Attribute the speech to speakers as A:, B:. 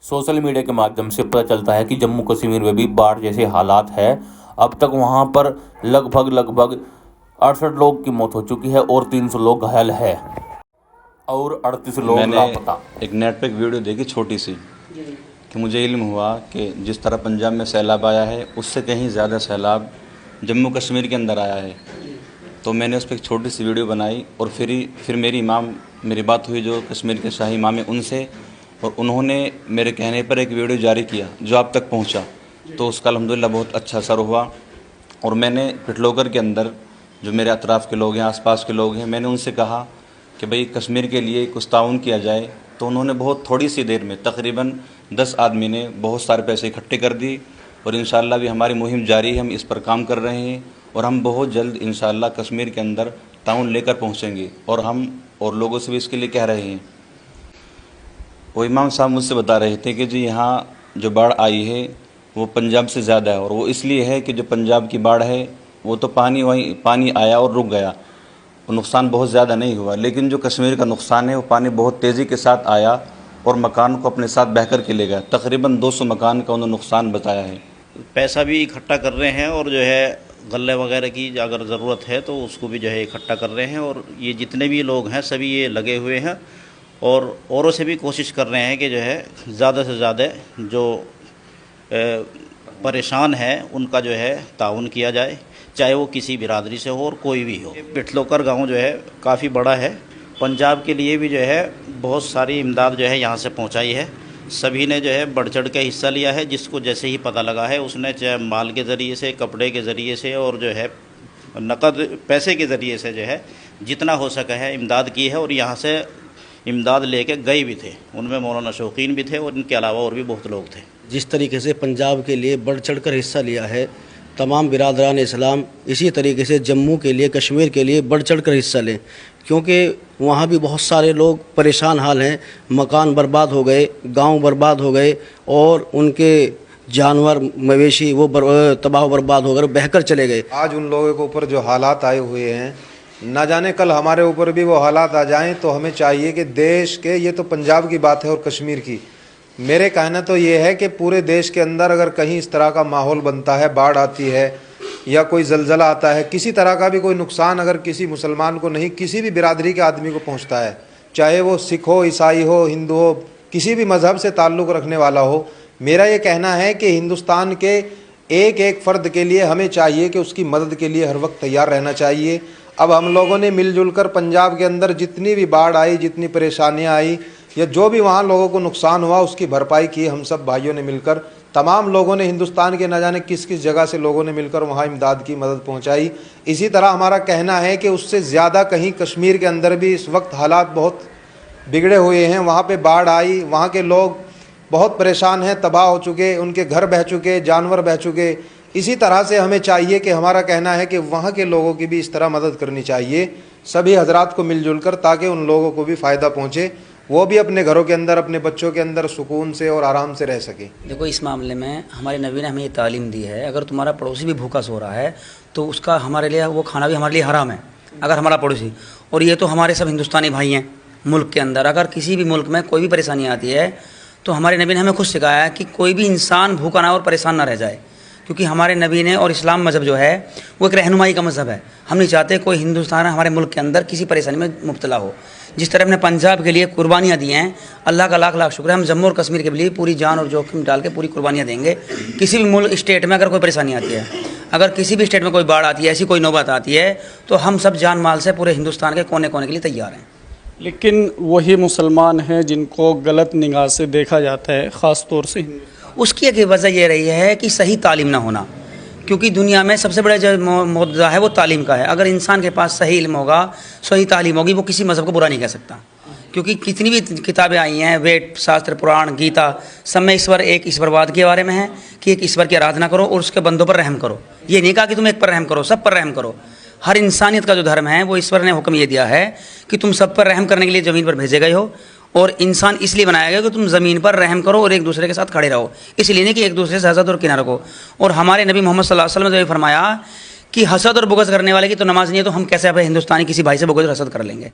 A: Social media के माध्यम से पता चलता है कि जम्मू कश्मीर में भी बाढ़ जैसे हालात है। अब तक वहां पर लगभग 68 लोग की मौत हो चुकी है और 300 लोग घायल है और 38 लोग लापता।
B: एक नेट पे एक वीडियो देखी छोटी सी कि मुझे इल्म हुआ कि जिस तरह पंजाब में सैलाब आया है उससे कहीं ज़्यादा सैलाब जम्मू कश्मीर के अंदर आया है। तो मैंने उस पर एक छोटी सी वीडियो बनाई और फिर मेरी बात हुई जो कश्मीर के शाही इमाम हैं उनसे, और उन्होंने मेरे कहने पर एक वीडियो जारी किया जो आप तक पहुंचा। तो उसका अल्हम्दुलिल्लाह बहुत अच्छा असर हुआ। और मैंने पिटलोकर के अंदर जो मेरे अतराफ़ के लोग हैं, आसपास के लोग हैं, मैंने उनसे कहा कि भाई कश्मीर के लिए कुछ ताउन किया जाए। तो उन्होंने बहुत थोड़ी सी देर में तकरीबन 10 आदमी ने बहुत सारे पैसे इकट्ठे कर दिए और इंशाअल्लाह भी हमारी मुहिम जारी है। हम इस पर काम कर रहे हैं और हम बहुत जल्द इंशाअल्लाह कश्मीर के अंदर ताउन लेकर पहुँचेंगे। और हम और लोगों से भी इसके लिए कह रहे हैं। वो इमाम साहब मुझसे बता रहे थे कि जी यहाँ जो बाढ़ आई है वो पंजाब से ज़्यादा है, और वो इसलिए है कि जो पंजाब की बाढ़ है वो तो पानी आया और रुक गया, वो नुकसान बहुत ज़्यादा नहीं हुआ। लेकिन जो कश्मीर का नुकसान है वो पानी बहुत तेज़ी के साथ आया और मकान को अपने साथ बह कर के ले गया। तकरीबन 200 मकान का उन्होंने नुकसान बताया है।
C: पैसा भी इकट्ठा कर रहे हैं और जो है गल्ले वगैरह की अगर ज़रूरत है तो उसको भी जो है इकट्ठा कर रहे हैं। और ये जितने भी लोग हैं सभी ये लगे हुए हैं और औरों से भी कोशिश कर रहे हैं कि जो है ज़्यादा से ज़्यादा जो परेशान है उनका जो है ताउन किया जाए, चाहे वो किसी बिरादरी से हो और कोई भी हो। पिटलोकर गांव जो है काफ़ी बड़ा है। पंजाब के लिए भी जो है बहुत सारी इमदाद जो है यहाँ से पहुँचाई है। सभी ने जो है बढ़ चढ़ के हिस्सा लिया है। जिसको जैसे ही पता लगा है उसने चाहे माल के ज़रिए से, कपड़े के ज़रिए से और जो है नकद पैसे के ज़रिए से जो है जितना हो सका है इमदाद की है। और यहाँ से इमदाद लेके गए भी थे, उनमें मौलाना शौकीन भी थे और इनके अलावा और भी बहुत लोग थे।
D: जिस तरीके से पंजाब के लिए बढ़ चढ़ कर हिस्सा लिया है तमाम बिरादरान इस्लाम, इसी तरीके से जम्मू के लिए, कश्मीर के लिए बढ़ चढ़ कर हिस्सा लें, क्योंकि वहाँ भी बहुत सारे लोग परेशान हाल हैं। मकान बर्बाद हो गए, गांव बर्बाद हो गए और उनके जानवर मवेशी वो तबाह बर्बाद हो गए, बहकर चले गए।
E: आज उन लोगों के ऊपर जो हालात आए हुए हैं, ना जाने कल हमारे ऊपर भी वो हालात आ जाएं। तो हमें चाहिए कि देश के, ये तो पंजाब की बात है और कश्मीर की, मेरे कहना तो ये है कि पूरे देश के अंदर अगर कहीं इस तरह का माहौल बनता है, बाढ़ आती है या कोई जलजला आता है, किसी तरह का भी कोई नुकसान अगर किसी मुसलमान को नहीं, किसी भी बिरादरी के आदमी को पहुंचता है, चाहे वो सिख हो, ईसाई हो, हिंदू हो, किसी भी मज़हब से ताल्लुक़ रखने वाला हो, मेरा ये कहना है कि हिंदुस्तान के एक एक फ़र्द के लिए हमें चाहिए कि उसकी मदद के लिए हर वक्त तैयार रहना चाहिए। अब हम लोगों ने मिलजुल कर पंजाब के अंदर जितनी भी बाढ़ आई, जितनी परेशानियां आई या जो भी वहाँ लोगों को नुकसान हुआ उसकी भरपाई की। हम सब भाइयों ने मिलकर, तमाम लोगों ने, हिंदुस्तान के न जाने किस किस जगह से लोगों ने मिलकर वहाँ इमदाद की मदद पहुँचाई। इसी तरह हमारा कहना है कि उससे ज़्यादा कहीं कश्मीर के अंदर भी इस वक्त हालात बहुत बिगड़े हुए हैं। वहाँ पर बाढ़ आई, वहाँ के लोग बहुत परेशान हैं, तबाह हो चुके, उनके घर बह चुके, जानवर बह चुके। इसी तरह से हमें चाहिए कि, हमारा कहना है कि वहाँ के लोगों की भी इस तरह मदद करनी चाहिए सभी हजरात को मिलजुल कर, ताकि उन लोगों को भी फ़ायदा पहुँचे, वो भी अपने घरों के अंदर, अपने बच्चों के अंदर सुकून से और आराम से रह सके।
F: देखो, इस मामले में हमारे नबी ने हमें ये तालीम दी है, अगर तुम्हारा पड़ोसी भी भूखा सो रहा है तो उसका हमारे लिए वो खाना भी हमारे लिए हराम है, अगर हमारा पड़ोसी। और ये तो हमारे सब हिंदुस्तानी भाई हैं मुल्क के अंदर। अगर किसी भी मुल्क में कोई भी परेशानी आती है तो हमारे नबी ने हमें खुद सिखाया है कि कोई भी इंसान भूखा ना और परेशान ना रह जाए, क्योंकि हमारे नबी ने, और इस्लाम मज़हब जो है वो एक रहनुमाई का मज़हब है। हम नहीं चाहते कोई हिंदुस्तान हमारे मुल्क के अंदर किसी परेशानी में मुब्तला हो। जिस तरह हमने पंजाब के लिए कुर्बानियाँ दी हैं, अल्लाह का लाख लाख शुक्र है। हम जम्मू और कश्मीर के लिए पूरी जान और जोखिम डाल के पूरी कुर्बानियाँ देंगे। किसी भी मुल्क, स्टेट में अगर कोई परेशानी आती है, अगर किसी भी स्टेट में कोई बाढ़ आती है, ऐसी कोई नौबत आती है, तो हम सब जान माल से पूरे हिंदुस्तान के कोने कोने के लिए तैयार हैं।
G: लेकिन वही मुसलमान हैं जिनको गलत निगाह से देखा जाता है, ख़ास तौर से
F: उसकी एक वजह यह रही है कि सही तालीम ना होना, क्योंकि दुनिया में सबसे बड़ा जो मुद्दा है वो तालीम का है। अगर इंसान के पास सही इल्म होगा, सही तालीम होगी, वो किसी मज़हब को बुरा नहीं कह सकता। क्योंकि कितनी भी किताबें आई हैं, वेद, शास्त्र, पुराण, गीता, सब में ईश्वर, एक ईश्वरवाद के बारे में है कि एक ईश्वर की आराधना करो और उसके बंदों पर रहम करो। ये नहीं कहा कि तुम एक पर रहम करो, सब पर रहम करो। हर इंसानियत का जो धर्म है वो ईश्वर ने हुक्म ये दिया है कि तुम सब पर रहम करने के लिए ज़मीन पर भेजे गए हो, और इंसान इसलिए बनाया गया कि तुम ज़मीन पर रहम करो और एक दूसरे के साथ खड़े रहो, इसलिए नहीं कि एक दूसरे से हसद और किना रखो। और हमारे नबी मोहम्मद सल्लल्लाहु अलैहि वसल्लम ने फरमाया कि हसद और बुग़्ज़ करने वाले की तो नमाज नहीं है, तो हम कैसे अपने हिंदुस्तानी किसी भाई से बुग़्ज़ और हसद कर लेंगे।